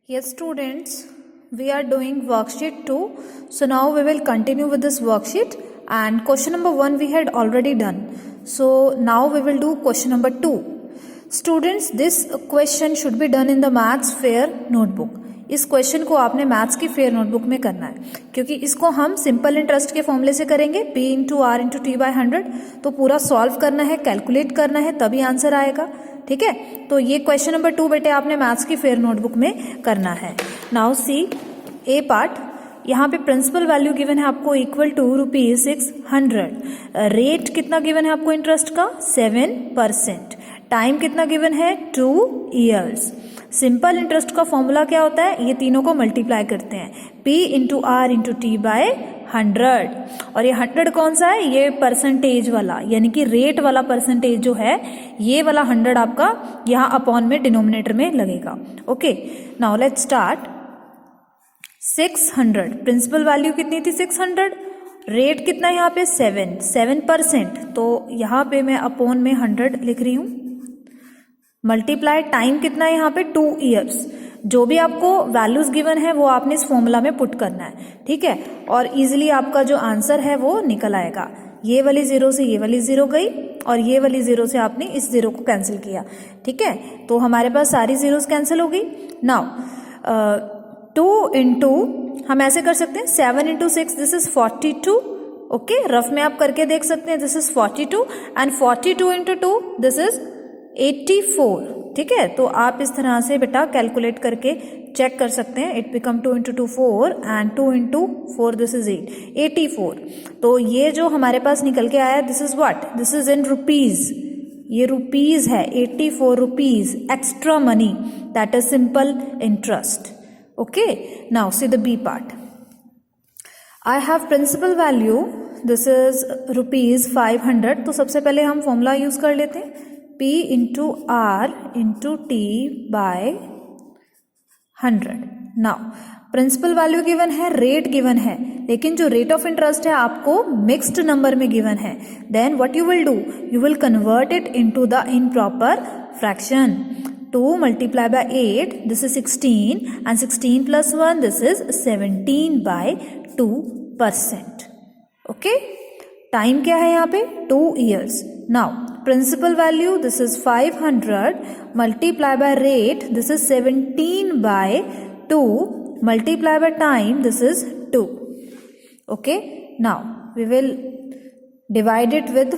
Yes, students, we are doing worksheet 2. So now we will continue with this worksheet, and question number 1 we had already done. So now we will do question number 2. Students, this question should be done in the maths fair notebook. इस question को आपने maths की fair notebook में करना है, क्योंकि इसको हम सिंपल इंटरेस्ट के फॉर्मूले से करेंगे, P into R into T by 100. तो पूरा सॉल्व करना है, कैलकुलेट करना है, तभी आंसर आएगा. ठीक है, तो ये क्वेश्चन नंबर 2 बेटे आपने मैथ्स की फेयर नोटबुक में करना है. नाउ सी ए पार्ट. यहाँ पे प्रिंसिपल वैल्यू गिवन है आपको इक्वल टू ₹600. रेट कितना गिवन है आपको इंटरेस्ट का 7%. टाइम कितना गिवन है 2 years. सिंपल इंटरेस्ट का फॉर्मूला क्या होता है, ये तीनों को मल्टीप्लाई करते हैं, P into R into T by 100. और ये 100 कौन सा है, ये परसेंटेज वाला, यानी कि रेट वाला परसेंटेज जो है, ये वाला 100 आपका यहाँ अपॉन में डिनोमिनेटर में लगेगा. Okay, now let's start. 600 principal value कितनी थी 600. रेट कितना यहाँ पे 7%. तो यहाँ पे मैं अपॉन में 100 लिख रही हूँ. मल्टीप्लाई टाइम कितना है यहाँ पे 2 years. जो भी आपको वैल्यूज गिवन है वो आपने इस फॉर्मूला में पुट करना है. ठीक है, और इजीली आपका जो आंसर है वो निकल आएगा. ये वाली 0 से ये वाली 0 गई, और ये वाली 0 से आपने इस 0 को कैंसिल किया. ठीक है, तो हमारे पास सारी जीरोस कैंसिल हो गई. नाउ 2 इंटू हम ऐसे कर सकते हैं 7 into 6 this is 42. Okay, rough में आप करके देख सकते हैं, this is 42 and 42 into 2 this is 84. ठीक है, तो आप इस तरह से बेटा कैलकुलेट करके चेक कर सकते हैं. It become 2 into 2 4 and 2 into 4 this is 84. तो ये जो हमारे पास निकल के आया this is what, this is in rupees. ये रुपीज है, 84 rupees extra money, that is simple interest. Okay, now see the B part. I have principal value this is ₹500. तो सबसे पहले हम फॉर्मूला यूज कर लेते हैं, P into R into T by 100. Now principal value given है, rate given है, लेकिन जो रेट ऑफ इंटरेस्ट है आपको मिक्स्ड नंबर में गिवन है. Then what you will do, you will convert it into the improper fraction. 2 multiplied by 8 this is 16 and 16 plus 1 this is 17 by 2%. Okay, time क्या है यहाँ पे 2 years. Now principal value this is 500 multiplied by rate this is 17 by 2 multiplied by time this is 2. Okay, now we will divide it with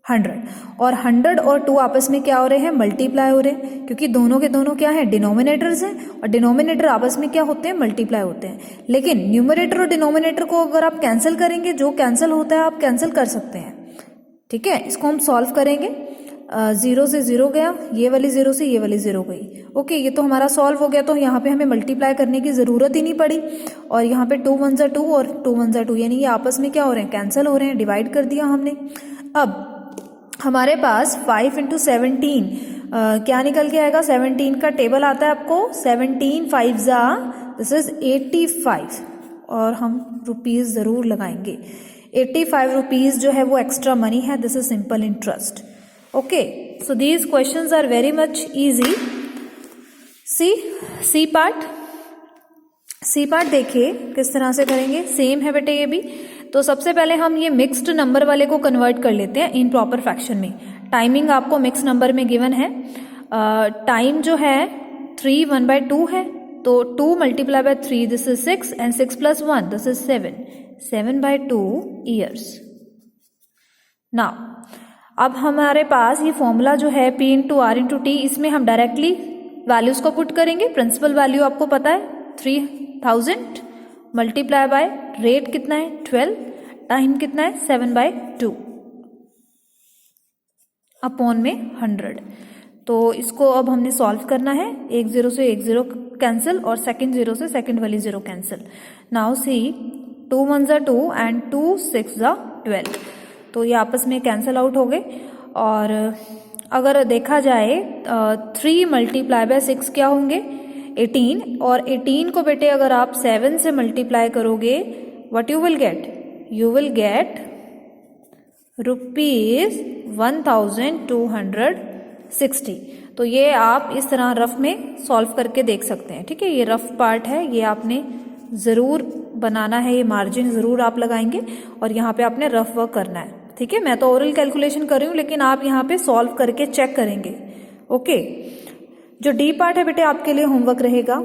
100. और 100 और 2 आपस में क्या हो रहे हैं, मल्टीप्लाई हो रहे हैं, क्योंकि दोनों के दोनों क्या है, डिनोमिनेटर्स हैं, और डिनोमिनेटर आपस में क्या होते हैं, मल्टीप्लाई होते हैं. लेकिन न्यूमरेटर और डिनोमिनेटर को अगर आप कैंसिल करेंगे, जो कैंसिल होता है आप कैंसिल कर सकते हैं. ठीक है, इसको हम सॉल्व करेंगे. 0 से 0 गया, ये वाली 0 से ये वाली 0 गई. ओके, ये तो हमारा सॉल्व हो गया. तो यहाँ पे हमें मल्टीप्लाई करने की जरूरत ही नहीं पड़ी. और यहाँ पे 2 1 2 और 2 1 2, यानी ये आपस में क्या हो रहे हैं, कैंसिल हो रहे हैं, डिवाइड कर दिया हमने. अब हमारे पास 5 इंटू 17 क्या निकल के आएगा, 17 का टेबल आता है आपको, 17 5 जा दिस इज 85. और हम रुपीज जरूर लगाएंगे. 85 रुपीज जो है वो एक्स्ट्रा मनी है, this is simple interest. Okay, so these questions are very much easy. C part देखिए किस तरह से करेंगे, सेम है बेटे ये भी. तो सबसे पहले हम ये मिक्स्ड नंबर वाले को कन्वर्ट कर लेते हैं इन प्रॉपर फ्रैक्शन में. टाइमिंग आपको मिक्स नंबर में गिवन है. टाइम जो है 3 1/2 है, तो 2 multiplied by 3 this is 6 and 6 plus 1 this is 7/2 years. Now अब हमारे पास ये फॉर्मूला जो है P into R into T, इसमें हम डायरेक्टली वैल्यूज को पुट करेंगे. प्रिंसिपल वैल्यू आपको पता है 3000 मल्टीप्लाई बाय रेट कितना है 12, टाइम कितना है 7/2 अपॉन में 100. तो इसको अब हमने सॉल्व करना है. एक 0 से एक 0 कैंसिल, और सेकंड 0 से सेकंड वाली 0 कैंसिल. Now see 2 1 2 and 2 6 12. तो ये आपस में कैंसिल आउट हो गए. और अगर देखा जाए 3 मल्टीप्लाई बाय 6 क्या होंगे 18. और 18 को बेटे अगर आप 7 से मल्टीप्लाई करोगे, what you will get, you will get ₹1260. तो ये आप इस तरह रफ में सॉल्व करके देख सकते हैं। ठीक है, ये रफ पार्ट है, ये आपने ज़रूर बनाना है, ये मार्जिन ज़रूर आप लगाएंगे और यहाँ पे आपने रफ वर्क करना है। ठीक है, मैं तो ओरल कैलकुलेशन कर रही हूँ, लेकिन आप यहाँ पे सॉल्व करके चेक करेंगे। ओके, जो डी पार्ट है बेटे आपके लिए होमवर्क रहेगा,